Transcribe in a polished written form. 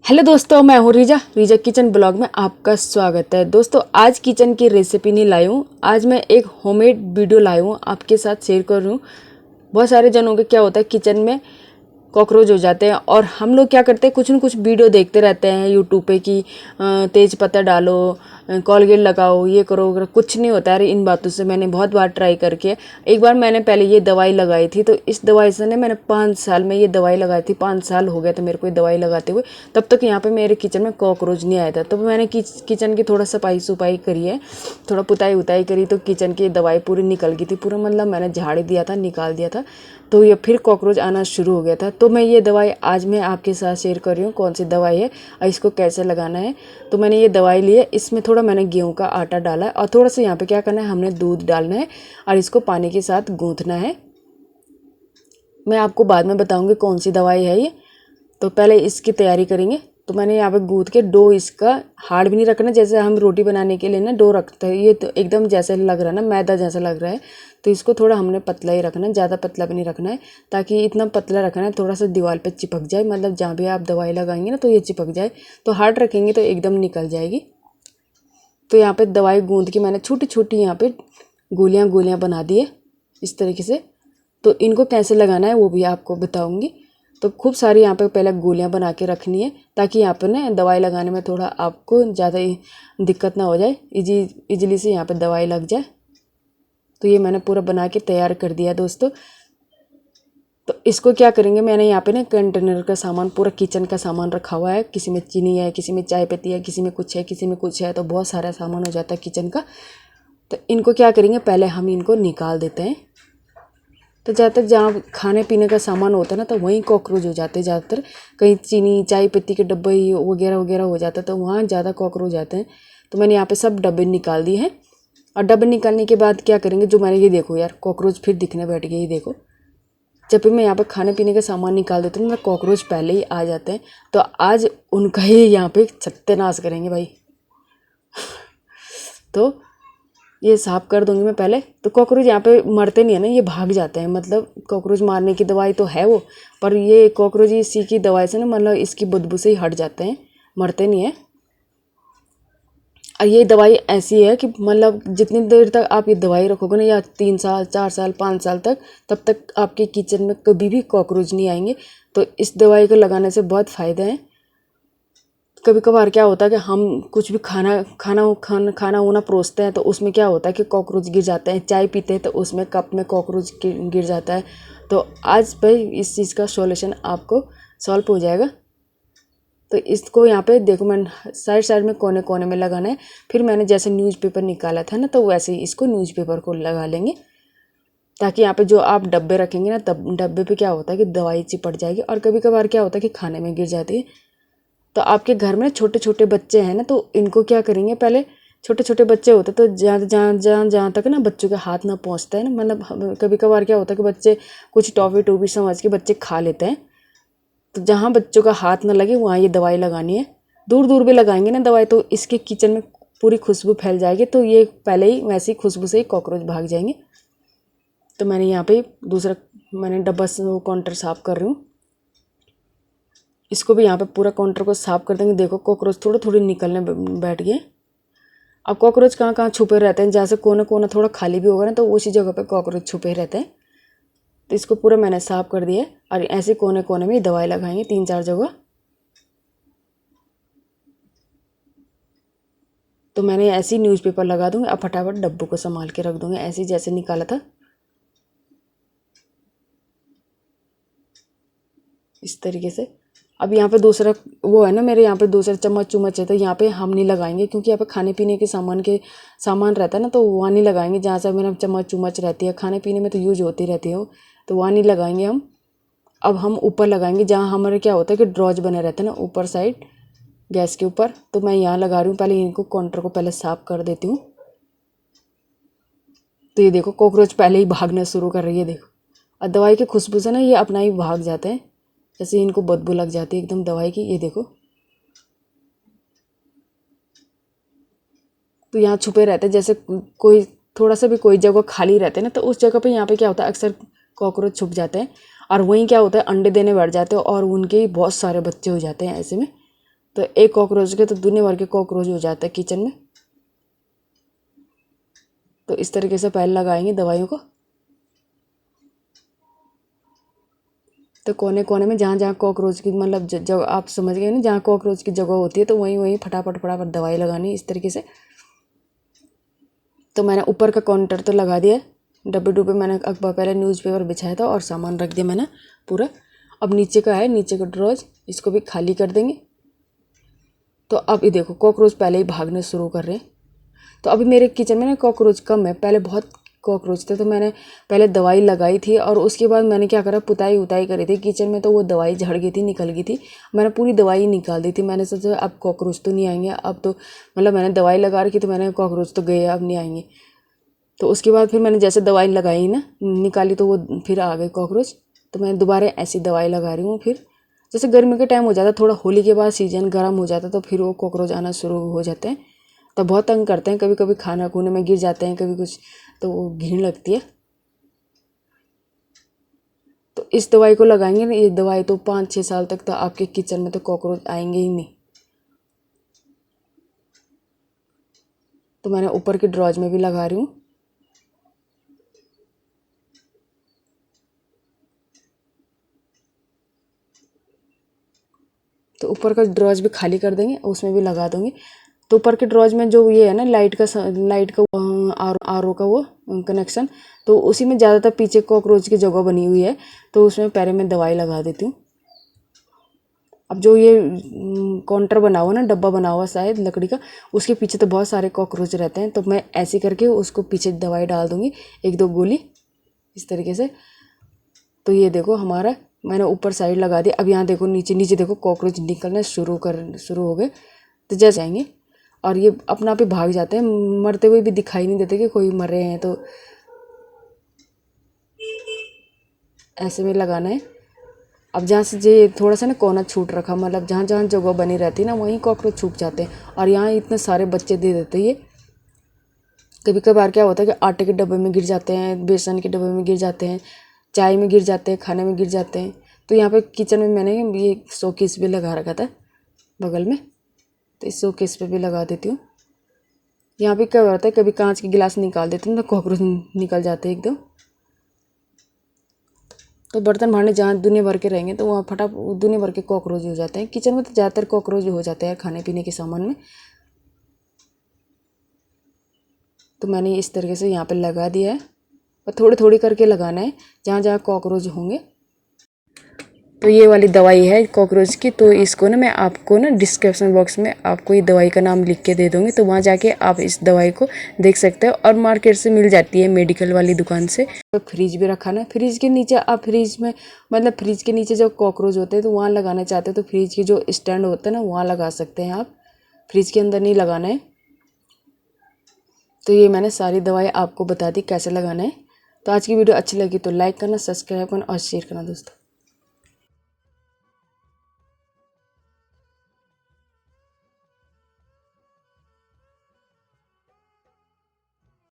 Hello दोस्तों, मैं हूँ रीजा किचन ब्लॉग में आपका स्वागत है। दोस्तों आज किचन की रेसिपी नहीं लाई हूँ, आज मैं एक होममेड वीडियो लाई हूँ आपके साथ शेयर कर रही हूँ। बहुत सारे जनों के क्या होता है, किचन में कॉकरोच हो जाते हैं और हम लोग क्या करते हैं, कुछ न कुछ वीडियो देखते रहते हैं यूट्यूब पे कि तेज पत्ता डालो, कोलगेट लगाओ, ये करो, कुछ नहीं होता है इन बातों से। मैंने बहुत बार ट्राई करके, एक बार मैंने पहले ये दवाई लगाई थी, तो इस दवाई से ने मैंने 5 साल में ये दवाई लगाई थी। 5 साल हो गया था मेरे को ये दवाई लगाते हुए। तब तक यहाँ पे मेरे किचन में कॉकरोच नहीं आया था। तो मैंने किचन की थोड़ा सफाई सुफाई करी है, थोड़ा पुताई उताई करी, तो किचन की दवाई पूरी निकल गई थी, पूरा मतलब मैंने झाड़ दिया था, निकाल दिया था, तो ये फिर कॉकरोच आना शुरू हो गया था। तो मैं ये दवाई आज मैं आपके साथ शेयर कर रही हूँ, कौन सी दवाई है और इसको कैसे लगाना है। तो मैंने ये दवाई ली है, इसमें थोड़ा मैंने गेहूं का आटा डाला है और थोड़ा सा यहाँ पे क्या करना है, हमने दूध डालना है और इसको पानी के साथ गूंथना है। मैं आपको बाद में बताऊँगी कौन सी दवाई है ये, तो पहले इसकी तैयारी करेंगे। तो मैंने यहाँ पे गूंथ के डो, इसका हार्ड भी नहीं रखना, जैसे हम रोटी बनाने के लिए ना डो रखते हैं, ये तो एकदम जैसे लग रहा है ना मैदा जैसा लग रहा है, तो इसको थोड़ा हमने पतला ही रखना है, ज़्यादा पतला भी नहीं रखना है, ताकि इतना पतला रखना है थोड़ा सा दीवार पे चिपक जाए, मतलब जहाँ भी आप दवाई लगाएंगे ना तो ये चिपक जाए। तो हार्ड रखेंगे तो एकदम निकल जाएगी। तो यहाँ पे दवाई गूंथ के मैंने छोटी छोटी यहाँ पे गोलियाँ बना दी है इस तरीके से। तो इनको कैसे लगाना है वो भी आपको बताऊँगी। तो खूब सारी यहाँ पे पहले गोलियाँ बना के रखनी है, ताकि यहाँ पे ना दवाई लगाने में थोड़ा आपको ज़्यादा दिक्कत ना हो जाए, इजीली से यहाँ पे दवाई लग जाए। तो ये मैंने पूरा बना के तैयार कर दिया दोस्तों। तो इसको क्या करेंगे, मैंने यहाँ पे ना कंटेनर का सामान, पूरा किचन का सामान रखा हुआ है, किसी में चीनी है, किसी में चाय पत्ती है, किसी में कुछ है, किसी में कुछ है, तो बहुत सारा सामान हो जाता है किचन का। तो इनको क्या करेंगे, पहले हम इनको निकाल देते हैं। तो ज़्यादातर जहाँ खाने पीने का सामान होता है ना, तो वहीं कॉकरोच हो जाते हैं ज़्यादातर। कहीं चीनी चाय पत्ती के डब्बे वगैरह वगैरह हो जाता है, तो वहाँ ज़्यादा कॉकरोच जाते हैं। तो मैंने यहाँ पे सब डब्बे निकाल दिए हैं। और डब्बे निकालने के बाद क्या करेंगे, जो मैंने ये देखो यार, कॉकरोच फिर दिखने बैठ गए, ये देखो। जब भी मैं यहाँ पे खाने पीने का सामान निकाल देती हूँ ना, कॉकरोच पहले ही आ जाते हैं। तो आज उनका ही यहाँ पे सत्यानाश करेंगे भाई। तो ये साफ़ कर दूंगी मैं पहले। तो कॉकरोच यहाँ पे मरते नहीं है ना, ये भाग जाते हैं, मतलब कॉकरोच मारने की दवाई तो है वो, पर ये कॉकरोच इसी की दवाई से ना, मतलब इसकी बदबू से ही हट जाते हैं, मरते नहीं है। और ये दवाई ऐसी है कि मतलब जितनी देर तक आप ये दवाई रखोगे ना, या 3 साल 4 साल 5 साल तक, तब तक आपके किचन में कभी भी कॉकरोच नहीं आएंगे। तो इस दवाई को लगाने से बहुत फ़ायदे हैं। कभी कभार क्या होता है कि हम कुछ भी खाना वाना परोसते हैं, तो उसमें क्या होता है कि कॉकरोच गिर जाते हैं। चाय पीते हैं तो उसमें कप में कॉकरोच गिर जाता है। तो आज भाई इस चीज़ का सॉल्यूशन आपको सॉल्व हो जाएगा। तो इसको यहाँ पे देखो, मैंने साइड में कोने कोने में लगाना है। फिर मैंने जैसे न्यूज़पेपर निकाला था ना, तो वैसे ही इसको न्यूज़पेपर को लगा लेंगे, ताकि यहाँ पे जो आप डब्बे रखेंगे ना, तब डब्बे पे क्या होता है कि दवाई चिपट जाएगी। और कभी कभार क्या होता है कि खाने में गिर जाती है। तो आपके घर में छोटे छोटे बच्चे हैं ना, तो इनको क्या करेंगे, पहले छोटे छोटे बच्चे होते तो जहाँ तक ना बच्चों के हाथ ना पहुँचता है ना, मतलब कभी कभार क्या होता है कि बच्चे कुछ टॉफ़ी टूफ़ी समझ के बच्चे खा लेते हैं। तो जहाँ बच्चों का हाथ ना लगे वहाँ ये दवाई लगानी है। दूर दूर भी लगाएंगे ना दवाई, तो इसके किचन में पूरी खुशबू फैल जाएगी। तो ये पहले ही वैसी खुशबू से ही कॉकरोच भाग जाएंगे। तो मैंने यहाँ पे दूसरा मैंने डब्बा काउंटर साफ़ कर रही हूँ। इसको भी यहाँ पे पूरा काउंटर को साफ़ कर देंगे। देखो कॉकरोच थोड़े थोड़े निकलने बैठ गए। अब कॉकरोच कहाँ कहाँ छुपे रहते हैं, जैसे कोना कोना थोड़ा खाली भी होगा ना, तो उसी जगह पे कॉकरोच छुपे रहते हैं। तो इसको पूरा मैंने साफ़ कर दिया और ऐसे कोने कोने में दवाई लगाएंगे 3-4 जगह। तो मैंने ऐसे ही न्यूज़पेपर लगा दूँगी, अब फटाफट डब्बों को संभाल के रख दूँगी, ऐसे जैसे निकाला था इस तरीके से। अब यहाँ पे दूसरा वो है ना, मेरे यहाँ पे दूसरा चम्मच है, तो यहाँ पे हम नहीं लगाएंगे, क्योंकि यहाँ पे खाने पीने के सामान रहता है ना, तो वहाँ नहीं लगाएंगे। जहाँ से मेरा चम्मच रहती है, खाने पीने में तो यूज होती रहती है वो, तो वहाँ नहीं लगाएंगे हम। अब हम ऊपर लगाएंगे, जहाँ हमारे क्या होता है कि ड्रॉज बने रहते हैं ना ऊपर साइड गैस के ऊपर। तो मैं यहाँ लगा रही हूँ। पहले इनको काउंटर को पहले साफ़ कर देती हूँ। तो ये देखो कॉकरोच पहले ही भागना शुरू कर रही है, देखो। और दवाई की खुशबू से ना ये अपना ही भाग जाते हैं, जैसे इनको बदबू लग जाती है एकदम दवाई की, ये देखो। तो यहाँ छुपे रहते हैं, जैसे कोई थोड़ा सा भी कोई जगह खाली रहते हैं ना, तो उस जगह पे यहाँ पे क्या होता है, अक्सर कॉकरोच छुप जाते हैं। और वहीं क्या होता है, अंडे देने बैठ जाते हैं और उनके बहुत सारे बच्चे हो जाते हैं ऐसे में। तो एक कॉकरोच के तो दुनिया भर के कॉकरोच हो जाता है किचन में। तो इस तरीके से पहले लगाएंगे दवाइयों को। तो कोने कोने में जहाँ जहाँ कॉकरोच की मतलब जब आप समझ गए ना, जहाँ कॉकरोच की जगह होती है तो वहीं वहीं फटाफट फटाफट दवाई लगानी इस तरीके से। तो मैंने ऊपर का काउंटर तो लगा दिया है, डब्बे डुब्बे मैंने अखबार पहले न्यूज़पेपर बिछाया था और सामान रख दिया मैंने पूरा। अब नीचे का है, नीचे का ड्रॉज, इसको भी खाली कर देंगे। तो अब ये देखो कॉकरोच पहले ही भागने शुरू कर रहे हैं। तो अभी मेरे किचन में ना कॉकरोच कम है, पहले बहुत कॉकरोच थे। तो मैंने पहले दवाई लगाई थी और उसके बाद मैंने क्या करा, पुताई उताई करी थी किचन में, तो वो दवाई झड़ गई थी, निकल गई थी। मैंने पूरी दवाई निकाल दी थी। मैंने सोचा अब कॉकरोच तो नहीं आएंगे, अब तो मतलब मैंने दवाई लगा रखी तो मैंने कॉकरोच तो गए, अब नहीं आएंगे। तो उसके बाद फिर मैंने जैसे दवाई लगाई ना, निकाली, तो वो फिर आ गए कॉकरोच। तो मैं दोबारा ऐसी दवाई लगा रही हूँ। फिर जैसे गर्मी के टाइम हो जाता, थोड़ा होली के बाद सीजन गर्म हो जाता, तो फिर वो कॉकरोच आना शुरू हो जाते हैं। तो बहुत तंग करते हैं, कभी कभी खाना खूने में गिर जाते हैं, कभी कुछ, तो वो घिन लगती है। तो इस दवाई को लगाएंगे ना, ये दवाई तो 5-6 साल तक तो आपके किचन में तो कॉकरोच आएंगे ही नहीं। तो मैंने ऊपर के ड्रॉज में भी लगा रही हूँ। तो ऊपर का ड्रॉज भी खाली कर देंगे, उसमें भी लगा दूँगी। तो ऊपर के ड्रॉज में जो ये है ना लाइट का आर ओ का वो कनेक्शन, तो उसी में ज़्यादातर पीछे कॉकरोच की जगह बनी हुई है, तो उसमें पहले मैं दवाई लगा देती हूँ। अब जो ये काउंटर बना हुआ ना, डब्बा बना हुआ शायद लकड़ी का, उसके पीछे तो बहुत सारे कॉकरोच रहते हैं। तो मैं ऐसे करके उसको पीछे दवाई डाल दूँगी, 1-2 गोली इस तरीके से। तो ये देखो हमारा मैंने ऊपर साइड लगा दिया। अब यहाँ देखो नीचे नीचे देखो कॉकरोच निकलना शुरू हो गए। तो जैसे आएंगे और ये अपना आप ही भाग जाते हैं, मरते हुए भी दिखाई नहीं देते कि कोई मर रहे हैं। तो ऐसे में लगाना है। अब जहाँ से ये थोड़ा सा ना कोना छूट रखा, मतलब जहाँ जहाँ जगह बनी रहती है ना, वहीं कॉकरोच छुप जाते हैं। और यहाँ इतने सारे बच्चे दे देते हैं। ये कभी कभार क्या होता है कि आटे के डब्बे में गिर जाते हैं, बेसन के डब्बे में गिर जाते हैं, चाय में गिर जाते हैं, खाने में गिर जाते हैं। तो यहाँ पे किचन में मैंने ये शोकेस भी लगा रखा था बगल में, तो इस शोकेस पे भी लगा देती हूँ। यहाँ पे क्या होता है, कभी कांच के गिलास निकाल देती हूँ तो कॉकरोच निकल जाते हैं एकदम। तो बर्तन भांडे जहाँ दुनिया भर के रहेंगे तो वहाँ दुनिया भर के कॉकरोच हो जाते हैं। किचन में तो ज़्यादातर कॉकरोच हो जाते हैं खाने पीने के सामान में। तो मैंने इस तरीके से यहाँ पे लगा दिया है, और थोड़ी थोड़ी करके लगाना है जहाँ जहाँ कॉकरोच होंगे। तो ये वाली दवाई है कॉकरोच की, तो इसको ना मैं आपको ना डिस्क्रिप्शन बॉक्स में आपको ये दवाई का नाम लिख के दे दूँगी, तो वहाँ जाके आप इस दवाई को देख सकते हो। और मार्केट से मिल जाती है, मेडिकल वाली दुकान से। तो फ्रिज भी रखा ना, फ्रिज के नीचे आप फ्रिज में मतलब फ्रिज के नीचे जो कॉकरोच होते हैं तो वहाँ लगाना चाहते हो तो फ्रिज की जो स्टैंड होता है ना वहाँ लगा सकते हैं आप, फ्रिज के अंदर नहीं लगाना है। तो ये मैंने सारी दवाई आपको बता दी कैसे लगाना है। तो आज की वीडियो अच्छी लगी तो लाइक करना, सब्सक्राइब करना और शेयर करना दोस्तों।